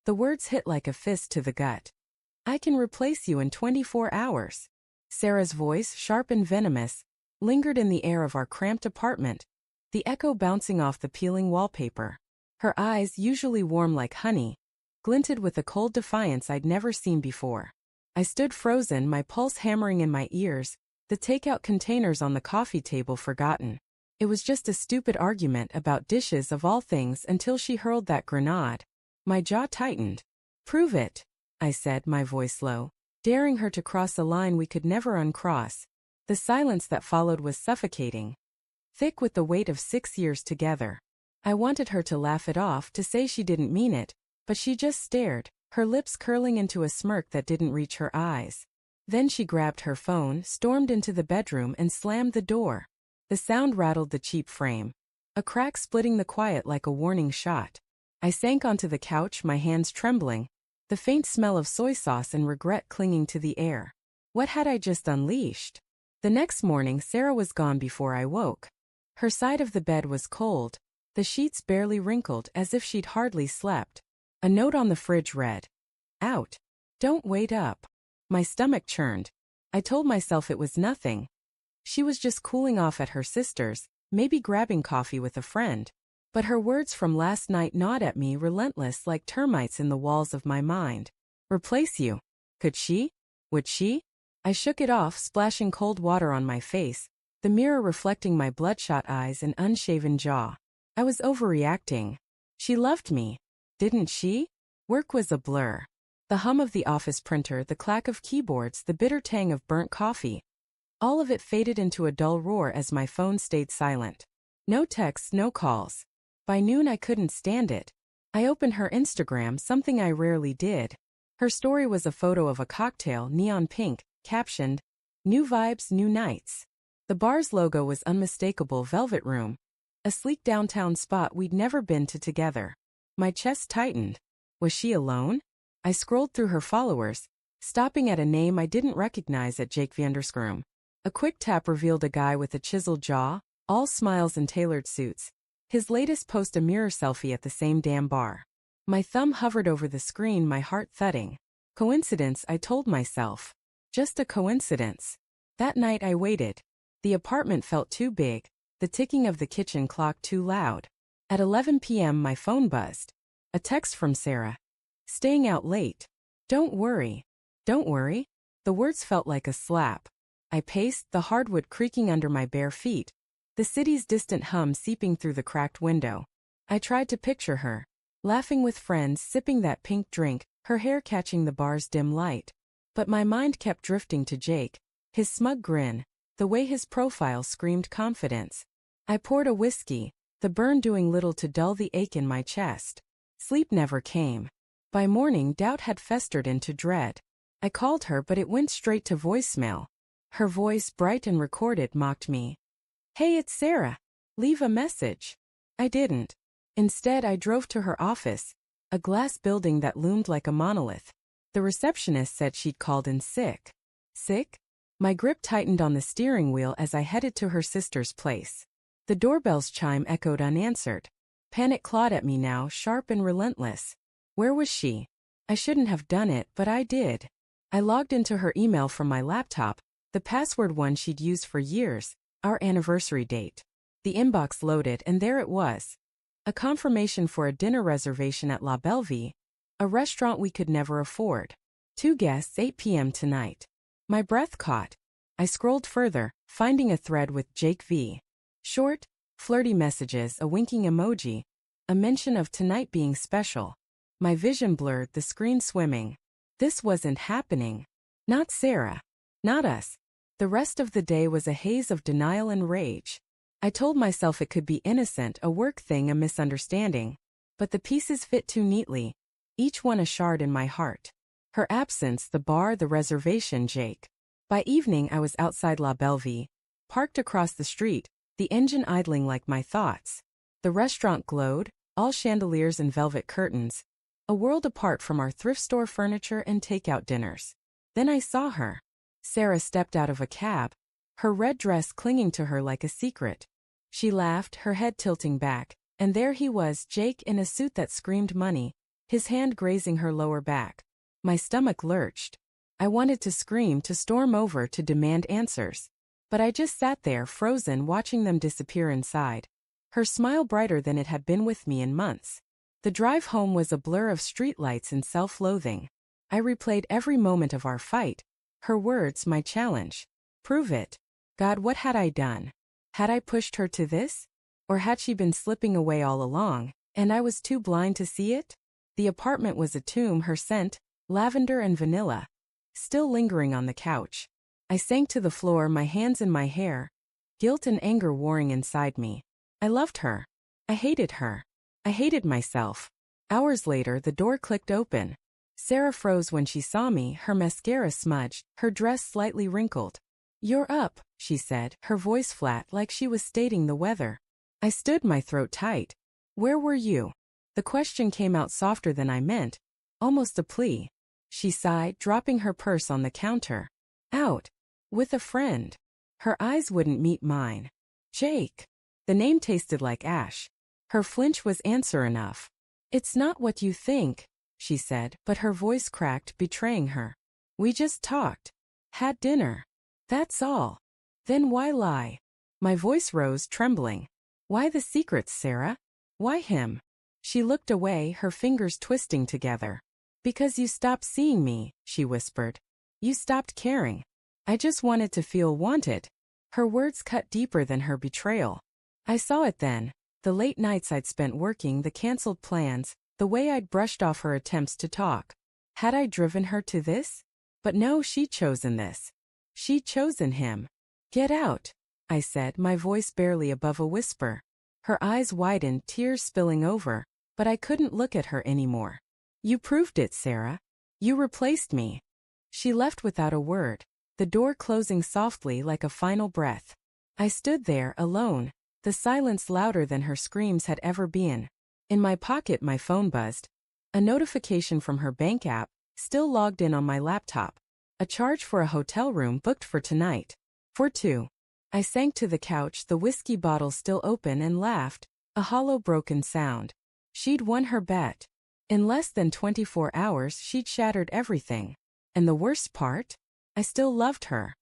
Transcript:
The words hit like a fist to the gut. I can replace you in 24 hours. Sarah's voice, sharp and venomous, lingered in the air of our cramped apartment, the echo bouncing off the peeling wallpaper. Her eyes, usually warm like honey, glinted with a cold defiance I'd never seen before. I stood frozen, my pulse hammering in my ears, the takeout containers on the coffee table forgotten. It was just a stupid argument about dishes of all things until she hurled that grenade. My jaw tightened. Prove it, I said, my voice low, daring her to cross a line we could never uncross. The silence that followed was suffocating, thick with the weight of 6 years together. I wanted her to laugh it off, to say she didn't mean it, but she just stared, her lips curling into a smirk that didn't reach her eyes. Then she grabbed her phone, stormed into the bedroom and slammed the door. The sound rattled the cheap frame, a crack splitting the quiet like a warning shot. I sank onto the couch, my hands trembling, the faint smell of soy sauce and regret clinging to the air. What had I just unleashed? The next morning Sarah was gone before I woke. Her side of the bed was cold, the sheets barely wrinkled as if she'd hardly slept. A note on the fridge read, "Out. Don't wait up." My stomach churned. I told myself it was nothing. She was just cooling off at her sister's, maybe grabbing coffee with a friend. But her words from last night gnawed at me, relentless like termites in the walls of my mind. Replace you. Could she? Would she? I shook it off, splashing cold water on my face, the mirror reflecting my bloodshot eyes and unshaven jaw. I was overreacting. She loved me, didn't she? Work was a blur. The hum of the office printer, the clack of keyboards, the bitter tang of burnt coffee. All of it faded into a dull roar as my phone stayed silent. No texts, no calls. By noon I couldn't stand it. I opened her Instagram, something I rarely did. Her story was a photo of a cocktail, neon pink, captioned, "New vibes, new nights." The bar's logo was unmistakable, Velvet Room, a sleek downtown spot we'd never been to together. My chest tightened. Was she alone? I scrolled through her followers, stopping at a name I didn't recognize at Jake Vanderscroom. A quick tap revealed a guy with a chiseled jaw, all smiles and tailored suits. His latest post, a mirror selfie at the same damn bar. My thumb hovered over the screen, my heart thudding. Coincidence, I told myself. Just a coincidence. That night I waited. The apartment felt too big, the ticking of the kitchen clock too loud. At 11 p.m. my phone buzzed. A text from Sarah. Staying out late. Don't worry. Don't worry. The words felt like a slap. I paced, the hardwood creaking under my bare feet, the city's distant hum seeping through the cracked window. I tried to picture her, laughing with friends, sipping that pink drink, her hair catching the bar's dim light. But my mind kept drifting to Jake, his smug grin, the way his profile screamed confidence. I poured a whiskey, the burn doing little to dull the ache in my chest. Sleep never came. By morning doubt had festered into dread. I called her but it went straight to voicemail. Her voice, bright and recorded, mocked me. "Hey, it's Sarah. Leave a message." I didn't. Instead, I drove to her office, a glass building that loomed like a monolith. The receptionist said she'd called in sick. Sick? My grip tightened on the steering wheel as I headed to her sister's place. The doorbell's chime echoed unanswered. Panic clawed at me now, sharp and relentless. Where was she? I shouldn't have done it, but I did. I logged into her email from my laptop, the password one she'd used for years, our anniversary date. The inbox loaded and there it was. A confirmation for a dinner reservation at La Bellevue, a restaurant we could never afford. 2 guests, 8 p.m. tonight. My breath caught. I scrolled further, finding a thread with Jake V. Short, flirty messages, a winking emoji, a mention of tonight being special. My vision blurred, the screen swimming. This wasn't happening. Not Sarah. Not us. The rest of the day was a haze of denial and rage. I told myself it could be innocent, a work thing, a misunderstanding. But the pieces fit too neatly, each one a shard in my heart. Her absence, the bar, the reservation, Jake. By evening I was outside La Bellevue, parked across the street, the engine idling like my thoughts. The restaurant glowed, all chandeliers and velvet curtains, a world apart from our thrift store furniture and takeout dinners. Then I saw her. Sarah stepped out of a cab, her red dress clinging to her like a secret. She laughed, her head tilting back, and there he was, Jake, in a suit that screamed money, his hand grazing her lower back. My stomach lurched. I wanted to scream, to storm over, to demand answers. But I just sat there, frozen, watching them disappear inside. Her smile brighter than it had been with me in months. The drive home was a blur of streetlights and self-loathing. I replayed every moment of our fight. Her words, my challenge. Prove it. God, what had I done? Had I pushed her to this? Or had she been slipping away all along, and I was too blind to see it? The apartment was a tomb, her scent, lavender and vanilla, still lingering on the couch. I sank to the floor, my hands in my hair, guilt and anger warring inside me. I loved her. I hated her. I hated myself. Hours later, the door clicked open. Sarah froze when she saw me, her mascara smudged, her dress slightly wrinkled. "You're up," she said, her voice flat like she was stating the weather. I stood, my throat tight. "Where were you?" The question came out softer than I meant, almost a plea. She sighed, dropping her purse on the counter. "Out. With a friend." Her eyes wouldn't meet mine. "Jake." The name tasted like ash. Her flinch was answer enough. "It's not what you think," she said, but her voice cracked, betraying her. "We just talked. Had dinner. That's all. Then why lie?" My voice rose, trembling. "Why the secrets, Sarah? Why him?" She looked away, her fingers twisting together. "Because you stopped seeing me," she whispered. "You stopped caring. I just wanted to feel wanted." Her words cut deeper than her betrayal. I saw it then. The late nights I'd spent working, the canceled plans, the way I'd brushed off her attempts to talk. Had I driven her to this? But no, she'd chosen this. She'd chosen him. "Get out," I said, my voice barely above a whisper. Her eyes widened, tears spilling over, but I couldn't look at her anymore. "You proved it, Sarah. You replaced me." She left without a word, the door closing softly like a final breath. I stood there, alone, the silence louder than her screams had ever been. In my pocket, my phone buzzed. A notification from her bank app, still logged in on my laptop. A charge for a hotel room booked for tonight. For two. I sank to the couch, the whiskey bottle still open, and laughed, a hollow broken sound. She'd won her bet. In less than 24 hours she'd shattered everything. And the worst part? I still loved her.